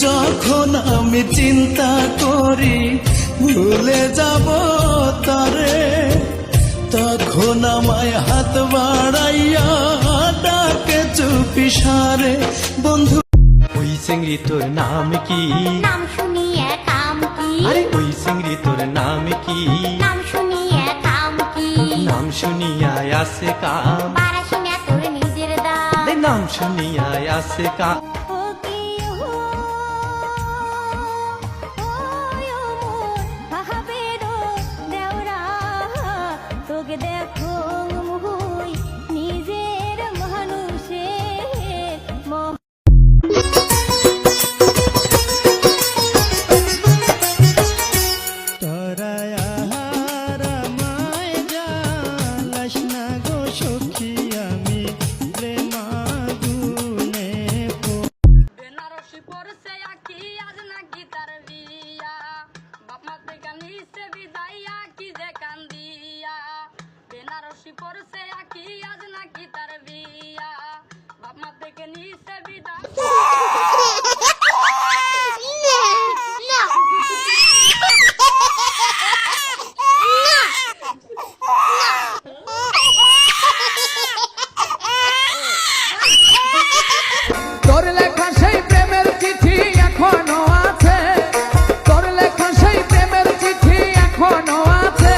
যখন আমি চিন্তা করি ভুলে যাব তারে, তখন আমায় হাত বাড়াইয়া ডাকে চুপি সারে। বন্ধু ওই চিংড়ি তোর নাম কি? নাম শুনিয়ে কাম কি? আরে ওই চিংড়ি তোর নাম কি? নাম শুনিয়ে কাম কি? নাম শুনিয়া আসে কাম, বারাসিনা তোর নিজের দাম। নাম শুনিয়া আসে কাম। দেখো মুহুই নিজের মানুষের তোরা আর আমায় জ্বালাস না গো সখী, আমি প্রেমাগুনে বেনারসি পরছে আকি আজ নাকি তার বিয়া, বাপ মা থেকে নিছে বিদাইয়া কি যে কান্দিয়া। বেনারসি পরছে আকি আজ নাকি তার বিয়া, বাপ মা থেকে নিছে বিদায়। তোর লেখা সেই প্রেমের চিঠি এখনো আছে, তোর লেখা সেই প্রেমের চিঠি এখনো আছে।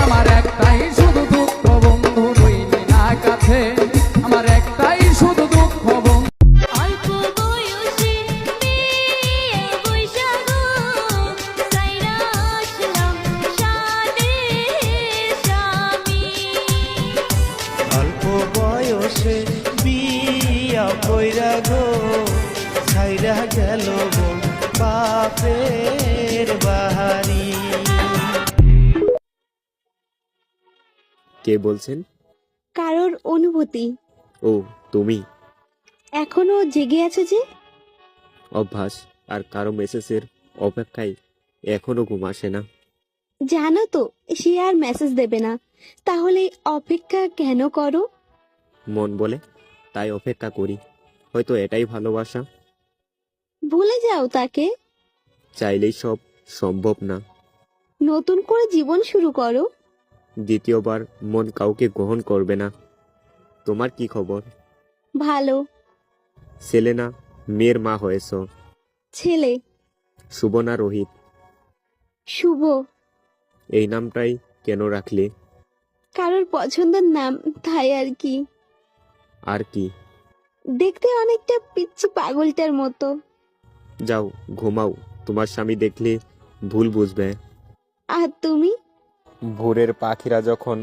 আমার একটাই শুধু দুঃখ বন্ধু রইলি না কাছে, আমার একটাই শুধু দুঃখ বন্ধু। অল্প বয়সে বিয়ে বইসা গো, সাইরা আসলাম সাদের স্বামী। অল্প বয়সে বিয়া কইরা গো, ছাইরা গেল বোন বাপের বাহারি। কে বলছেন? কারোর অনুভূতি। ও তুমি? এখনো জেগে আছো যে? অভ্যাস, আর কারো মেসেজের অপেক্ষায় এখনো ঘুম আসে না। জানো তো সে আর মেসেজ দেবে না, তাহলে অপেক্ষা কেন করো? মন বলে তাই অপেক্ষা করি, হয়তো এটাই ভালোবাসা। ভুলে যাও তাকে, চাইলেই সব সম্ভব না। নতুন করে জীবন শুরু করো। দ্বিতীয়বার মন কাউকে গ্রহণ করবে না। তোমার কি খবর? ভালো। ছেলে না মেয়ের মা হয়েছ? ছেলে। শুভ না রোহিত? শুভ। এই নামটাই কেন রাখলে? কারোর পছন্দের নাম, তাই আর কি। আর কি? দেখতে অনেকটা পিচ্ছি পাগলটার মতো। যাও ঘুমাও, তোমার স্বামী দেখলে ভুল বুঝবে। আর তুমি? ভোরের পাখিরা যখন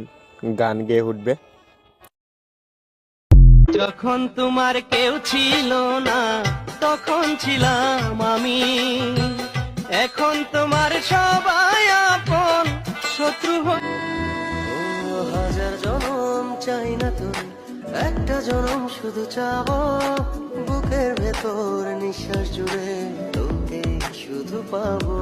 গান গেয়ে উঠবে। যখন তোমার কেউ ছিল না তখন ছিলাম আমি, এখন তোমার সবাই আপন শত্রু। হাজার জনম চাই না তুমি, একটা জনম শুধু চাও, বুকের ভেতর নিঃশ্বাস জুড়ে তোকে শুধু পাবো।